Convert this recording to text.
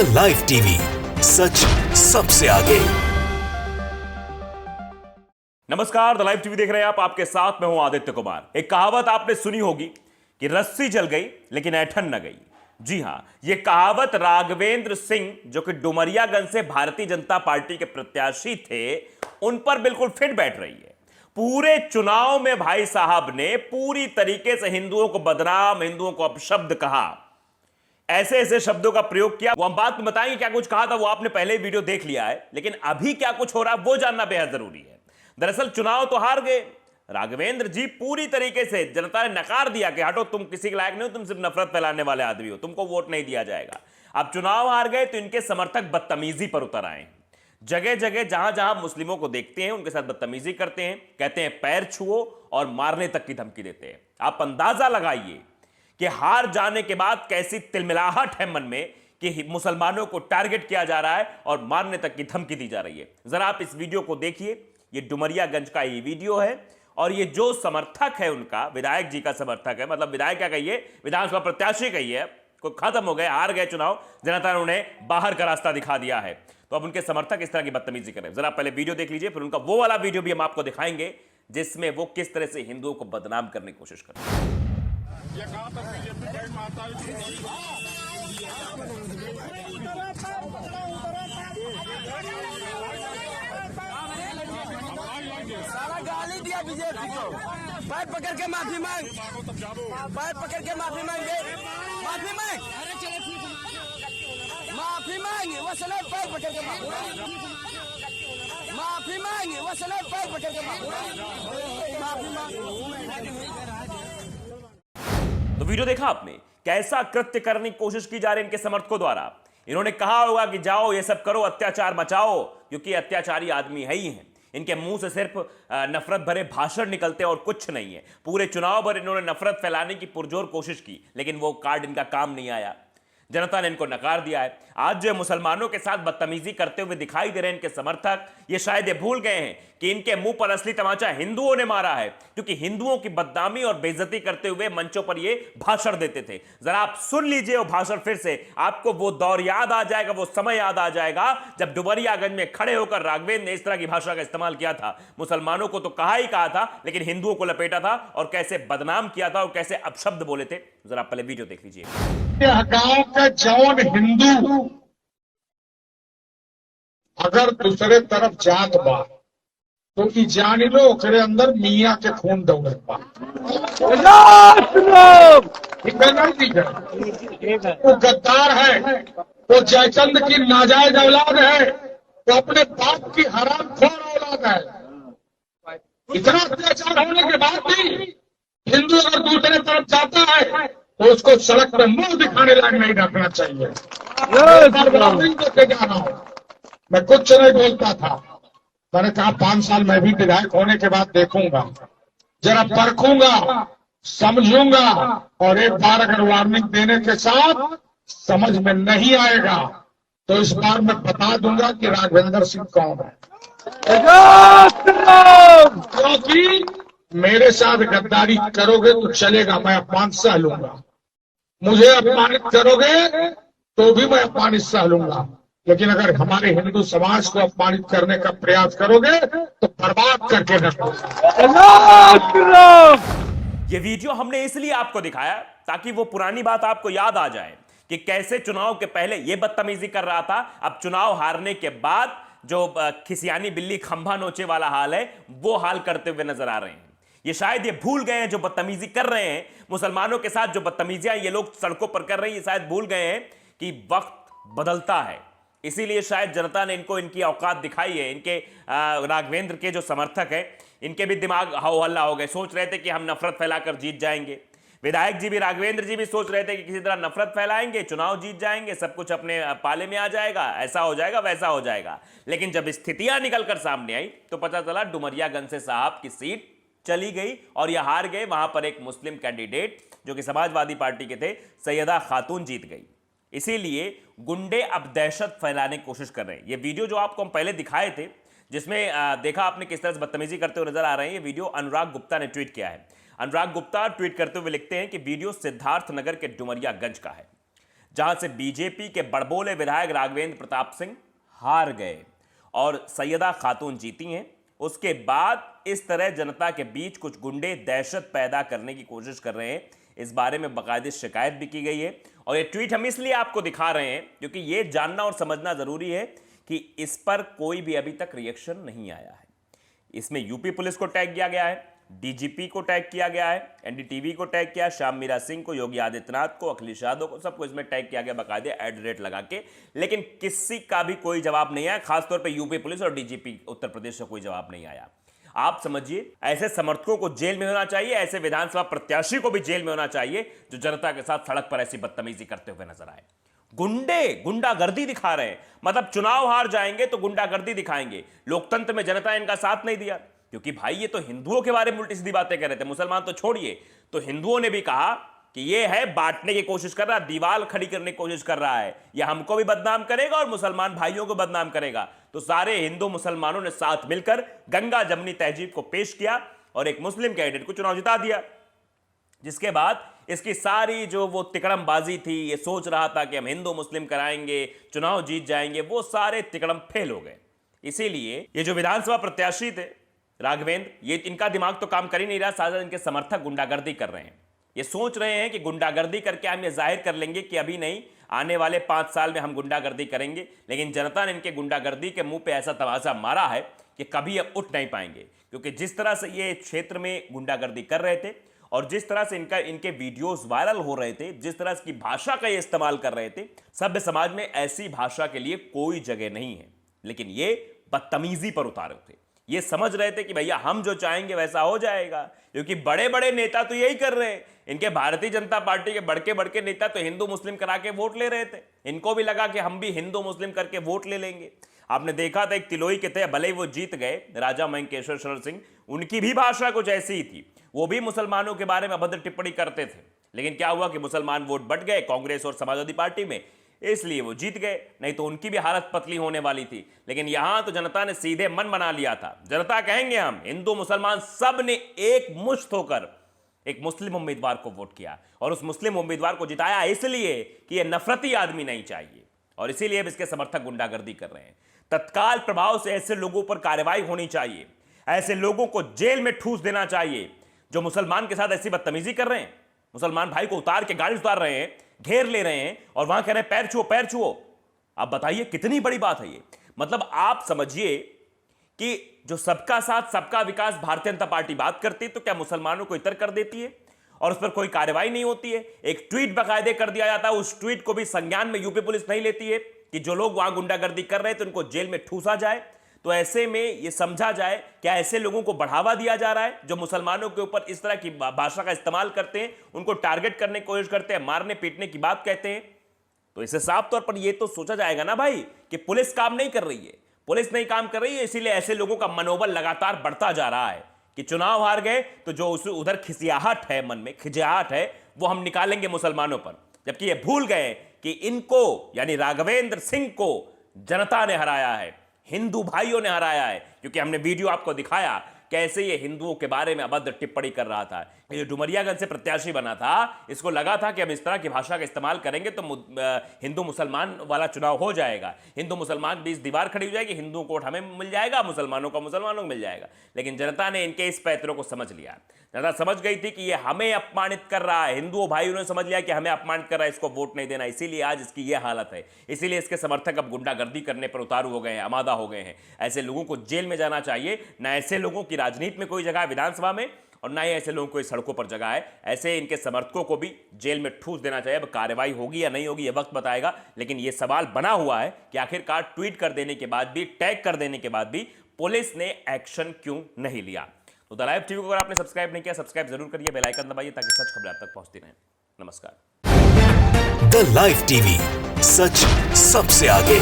The live TV, सच सबसे आगे। नमस्कार, द लाइव टीवी देख रहे हैं आप। आपके साथ मैं हूं आदित्य कुमार। एक कहावत आपने सुनी होगी कि रस्सी जल गई लेकिन ऐठन न गई। जी हां, यह कहावत राघवेंद्र सिंह, जो कि डुमरियागंज से भारतीय जनता पार्टी के प्रत्याशी थे, उन पर बिल्कुल फिट बैठ रही है। पूरे चुनाव में भाई साहब ने पूरी तरीके से हिंदुओं को बदनाम, हिंदुओं को अपशब्द कहा, ऐसे ऐसे शब्दों का प्रयोग किया। वो हम बात में बताएंगे क्या कुछ कहा था, वो आपने पहले वीडियो देख लिया है, लेकिन अभी क्या कुछ हो रहा है वो जानना बेहद जरूरी है। दरअसल चुनाव तो हार गए राघवेंद्र जी, पूरी तरीके से जनता ने नकार दिया कि हटो, तुम किसी के लायक नहीं हो, तुम सिर्फ नफरत फैलाने वाले आदमी हो, तुमको वोट नहीं दिया जाएगा। अब चुनाव हार गए तो इनके समर्थक बदतमीजी पर उतर आए। जगह जगह जहां जहां मुस्लिमों को देखते हैं उनके साथ बदतमीजी करते हैं, कहते हैं पैर छुओ और मारने तक की धमकी देते हैं। आप अंदाजा लगाइए कि हार जाने के बाद कैसी तिलमिलाहट है मन में कि मुसलमानों को टारगेट किया जा रहा है और मारने तक की धमकी दी जा रही है। जरा आप इस वीडियो को देखिए। ये डुमरियागंज का ये वीडियो है और ये जो समर्थक है उनका, विधायक जी का समर्थक है, मतलब विधायक क्या कहिए, विधानसभा प्रत्याशी कहिए, को खत्म हो गए, हार गए चुनाव, जनता ने उन्हें बाहर का रास्ता दिखा दिया है। तो अब उनके समर्थक इस तरह की बदतमीजी करें। जरा पहले वीडियो देख लीजिए, फिर उनका वो वाला वीडियो भी हम आपको दिखाएंगे जिसमें वो किस तरह से हिंदुओं को बदनाम करने की कोशिश करते हैं। सारा गाली दिया बीजेपी को, पैर पकड़ के माफी मांग, पैर पकड़ के माफी मांग, माफी मांग, माफी मांग, वसले पैर पकड़ के माफी मांग, वसले पैर पकड़ के माफी मांग। तो वीडियो देखा आपने, कैसा कृत्य करने की कोशिश की जा रही है इनके समर्थकों द्वारा। इन्होंने कहा होगा कि जाओ ये सब करो, अत्याचार मचाओ, क्योंकि अत्याचारी आदमी है ही हैं। इनके मुंह से सिर्फ नफरत भरे भाषण निकलते हैं और कुछ नहीं है। पूरे चुनाव भर इन्होंने नफरत फैलाने की पुरजोर कोशिश की, लेकिन वो कार्ड इनका काम नहीं आया। जनता ने इनको नकार दिया है। आज जो मुसलमानों के साथ बदतमीजी करते हुए दिखाई दे रहे हैं इनके समर्थक, ये शायद ये भूल गए हैं कि इनके मुंह पर असली तमाचा हिंदुओं ने मारा है, क्योंकि हिंदुओं की बदनामी और बेइज्जती करते हुए मंचों पर ये भाषण देते थे। जरा आप सुन लीजिए वो भाषण फिर से, आपको वो दौर याद आ जाएगा, वो समय याद आ जाएगा जब डुमरियागंज में खड़े होकर राघवेंद्र ने इस तरह की भाषा का इस्तेमाल किया था। मुसलमानों को तो कहा ही कहा था, लेकिन हिंदुओं को लपेटा था और कैसे बदनाम किया था और कैसे अपशब्द बोले थे। जरा पहले वीडियो देख लीजिए। गांव के जौन हिंदू अगर दूसरे तरफ जात बा तो ई जान लो ओकरे अंदर मियाँ के खून दौड़त बा। ठीक है ना? ठीक है। वो गद्दार है, वो जयचंद की नाजायज औलाद है, वो अपने बाप की हरामखोर औलाद है। इतना अत्याचार होने के बाद भी हिंदू अगर दूसरे तरफ जाता है तो उसको सड़क पर मुंह दिखाने लायक नहीं रखना चाहिए। मैं कुछ नहीं बोलता था, मैंने कहा 5 साल मैं भी विधायक होने के बाद देखूंगा, जरा परखूंगा, समझूंगा, और एक बार अगर वार्निंग देने के साथ समझ में नहीं आएगा तो इस बार मैं बता दूंगा कि राघवेंद्र सिंह कौन है। क्योंकि मेरे साथ गद्दारी करोगे तो चलेगा, मैं अपमान सह लूंगा। मुझे अपमानित करोगे तो भी मैं अपमानित सह लूंगा, लेकिन अगर हमारे हिंदू समाज को अपमानित करने का प्रयास करोगे तो बर्बाद करके रखोगे। ये वीडियो हमने इसलिए आपको दिखाया ताकि वो पुरानी बात आपको याद आ जाए कि कैसे चुनाव के पहले ये बदतमीजी कर रहा था, अब चुनाव हारने के बाद जो खिसियानी बिल्ली खंभा नोचे वाला हाल है वो हाल करते हुए नजर आ रहे हैं। ये शायद ये भूल गए हैं, जो बदतमीजी कर रहे हैं मुसलमानों के साथ, जो बदतमीजियां ये लोग सड़कों पर कर रहे हैं, ये शायद भूल गए हैं कि वक्त बदलता है। इसीलिए शायद जनता ने इनको इनकी औकात दिखाई है। इनके राघवेंद्र के जो समर्थक हैं, इनके भी दिमाग हो हल्ला हो गए। सोच रहे थे कि हम नफरत फैलाकर जीत जाएंगे। विधायक जी भी, राघवेंद्र जी भी सोच रहे थे कि किसी तरह नफरत फैलाएंगे, चुनाव जीत जाएंगे, सब कुछ अपने पाले में आ जाएगा, ऐसा हो जाएगा, वैसा हो जाएगा। लेकिन जब स्थितियां निकलकर सामने आई तो पता चला डुमरियागंज से साहब की सीट चली गई और यह हार गए। वहां पर एक मुस्लिम कैंडिडेट जो कि समाजवादी पार्टी के थे, सैयदा खातून, जीत गई। इसीलिए गुंडे अब दहशत फैलाने की कोशिश कर रहे हैं। ये वीडियो जो आपको हम पहले दिखाए थे, जिसमें देखा आपने किस तरह से बदतमीजी करते हुए नजर आ रहे हैं, ये वीडियो अनुराग गुप्ता ने ट्वीट किया है। अनुराग गुप्ता ट्वीट करते हुए लिखते हैं कि वीडियो सिद्धार्थ नगर के डुमरियागंज का है। जहां से बीजेपी के बड़बोले विधायक राघवेंद्र प्रताप सिंह हार गए और सैयदा खातून जीती हैं। उसके बाद इस तरह जनता के बीच कुछ गुंडे दहशत पैदा करने की कोशिश कर रहे हैं। इस बारे में बाकायदे शिकायत भी की गई है और ये ट्वीट हम इसलिए आपको दिखा रहे हैं क्योंकि ये जानना और समझना जरूरी है कि इस पर कोई भी अभी तक रिएक्शन नहीं आया है। इसमें यूपी पुलिस को टैग किया गया है, डीजीपी को टैग किया गया है, एनडीटीवी को टैग किया, श्याम मीरा सिंह को, योगी आदित्यनाथ को, अखिलेश यादव को, सबको इसमें टैग किया गया बाकायदे @ लगा के, लेकिन किसी का भी कोई जवाब नहीं आया। खासतौर पे यूपी पुलिस और डीजीपी उत्तर प्रदेश से कोई जवाब नहीं आया। आप समझिए, ऐसे समर्थकों को जेल में होना चाहिए, ऐसे विधानसभा प्रत्याशी को भी जेल में होना चाहिए जो जनता के साथ सड़क पर ऐसी बदतमीजी करते हुए नजर आए। गुंडागर्दी दिखा रहे हैं, मतलब चुनाव हार जाएंगे तो गुंडागर्दी दिखाएंगे। लोकतंत्र में जनता इनका साथ नहीं दिया क्योंकि भाई ये तो हिंदुओं के बारे में उल्टी सीधी बातें कर रहे थे, मुसलमान तो छोड़िए। तो हिंदुओं ने भी कहा कि ये है बांटने की कोशिश कर रहा है, दीवार खड़ी करने की कोशिश कर रहा है, यह हमको भी बदनाम करेगा और मुसलमान भाइयों को बदनाम करेगा। तो सारे हिंदू मुसलमानों ने साथ मिलकर गंगा जमनी तहजीब को पेश किया और एक मुस्लिम कैंडिडेट को चुनाव जिता दिया। जिसके बाद इसकी सारी जो वो तिकड़मबाजी थी, ये सोच रहा था कि हम हिंदू मुस्लिम कराएंगे, चुनाव जीत जाएंगे, वो सारे तिकड़म फेल हो गए। इसीलिए ये जो विधानसभा प्रत्याशी थे राघवेंद्र, ये इनका दिमाग तो काम कर ही नहीं रहा, साथ इनके समर्थक गुंडागर्दी कर रहे हैं। ये सोच रहे हैं कि गुंडागर्दी करके हम ये जाहिर कर लेंगे कि अभी नहीं, आने वाले 5 साल में हम गुंडागर्दी करेंगे। लेकिन जनता ने इनके गुंडागर्दी के मुंह पे ऐसा तमाचा मारा है कि कभी अब उठ नहीं पाएंगे, क्योंकि जिस तरह से ये क्षेत्र में गुंडागर्दी कर रहे थे और जिस तरह से इनके वीडियोस वायरल हो रहे थे, जिस तरह की भाषा का ये इस्तेमाल कर रहे थे, सभ्य समाज में ऐसी भाषा के लिए कोई जगह नहीं है। लेकिन ये बदतमीजी पर उतारे थे, ये समझ रहे थे कि भैया हम जो चाहेंगे वैसा हो जाएगा, क्योंकि बड़े बड़े नेता तो यही कर रहे हैं। इनके भारतीय जनता पार्टी के बड़के बड़के नेता तो हिंदू मुस्लिम करा के वोट ले रहे थे। इनको भी लगा कि हम भी हिंदू मुस्लिम करके वोट ले लेंगे। आपने देखा था एक तिलोई के थे, भले ही वो जीत गए, राजा मयंकेश्वर शरण सिंह, उनकी भी भाषा कुछ ऐसी ही थी। वो भी मुसलमानों के बारे में अभद्र टिप्पणी करते थे, लेकिन क्या हुआ कि मुसलमान वोट बट गए कांग्रेस और समाजवादी पार्टी में, इसलिए वो जीत गए। नहीं तो उनकी भी हालत पतली होने वाली थी। लेकिन यहां तो जनता ने सीधे मन बना लिया था। जनता कहेंगे हम हिंदू मुसलमान सब ने एक मुश्त होकर एक मुस्लिम उम्मीदवार को वोट किया और उस मुस्लिम उम्मीदवार को जिताया इसलिए कि यह नफरती आदमी नहीं चाहिए, और इसीलिए अब इसके समर्थक गुंडागर्दी कर रहे हैं। तत्काल प्रभाव से ऐसे लोगों पर कार्रवाई होनी चाहिए, ऐसे लोगों को जेल में ठूस देना चाहिए जो मुसलमान के साथ ऐसी बदतमीजी कर रहे हैं। मुसलमान भाई को उतार के गाड़ी उतार रहे हैं, घेर ले रहे हैं और वहां कह रहे हैं पैर छुओ पैर छुओ। आप बताइए कितनी बड़ी बात है ये। मतलब आप समझिए कि जो सबका साथ सबका विकास भारतीय जनता पार्टी बात करती है, तो क्या मुसलमानों को इतर कर देती है और उस पर कोई कार्रवाई नहीं होती है? एक ट्वीट बाकायदे कर दिया जाता है, उस ट्वीट को भी संज्ञान में यूपी पुलिस नहीं लेती है कि जो लोग वहां गुंडागर्दी कर रहे थे उनको जेल में ठूसा जाए। तो ऐसे में यह समझा जाए क्या ऐसे लोगों को बढ़ावा दिया जा रहा है जो मुसलमानों के ऊपर इस तरह की भाषा का इस्तेमाल करते हैं, उनको टारगेट करने की कोशिश करते हैं, मारने पीटने की बात कहते हैं। तो इससे साफ तौर पर यह तो सोचा जाएगा ना भाई कि पुलिस काम नहीं कर रही है, पुलिस नहीं काम कर रही है, इसीलिए ऐसे लोगों का मनोबल लगातार बढ़ता जा रहा है कि चुनाव हार गए तो जो उधर खिसियाहट है, मन में खिजाहट है, वो हम निकालेंगे मुसलमानों पर। जबकि ये भूल गए कि इनको यानी राघवेंद्र सिंह को जनता ने हराया है, हिंदू भाइयों ने हराया है। क्योंकि हमने वीडियो आपको दिखाया कैसे ये हिंदुओं के बारे में अभद्र टिप्पणी कर रहा था। ये डुमरियागंज से प्रत्याशी बना था, इसको लगा था कि हम इस तरह की भाषा का इस्तेमाल करेंगे तो हिंदू मुसलमान वाला चुनाव हो जाएगा, हिंदू मुसलमान बीच दीवार खड़ी हो जाएगी, हिंदू वोट हमें मिल जाएगा, मुसलमानों का मुसलमानों को मिल जाएगा। लेकिन जनता ने इनके इस पैतरों को समझ लिया। जनता समझ गई थी कि ये हमें अपमानित कर रहा है, हिंदुओं भाइयों ने समझ लिया कि हमें अपमानित कर रहा है, इसको वोट नहीं देना। इसीलिए आज इसकी यह हालत है, इसीलिए इसके समर्थक अब गुंडागर्दी करने पर उतारू हो गए हैं, आमादा हो गए हैं। ऐसे लोगों को जेल में जाना चाहिए। ना ऐसे लोगों की राजनीति में कोई जगह है विधानसभा में, और ना ही ऐसे लोगों को सड़कों पर जगह है। ऐसे इनके समर्थकों को भी जेल में ठूस देना चाहिए। अब कार्रवाई होगी या नहीं होगी यह वक्त बताएगा, लेकिन यह सवाल बना हुआ है कि आखिरकार ट्वीट कर देने के बाद भी, टैग कर देने के बाद भी पुलिस ने एक्शन क्यों नहीं लिया। तो द लाइव टीवी को अगर आपने सब्सक्राइब नहीं किया, सब्सक्राइब जरूर करिए, बेल आइकन दबाइए ताकि सच खबरें आप तक पहुंचती रहें। नमस्कार। द लाइव टीवी, सच सबसे आगे।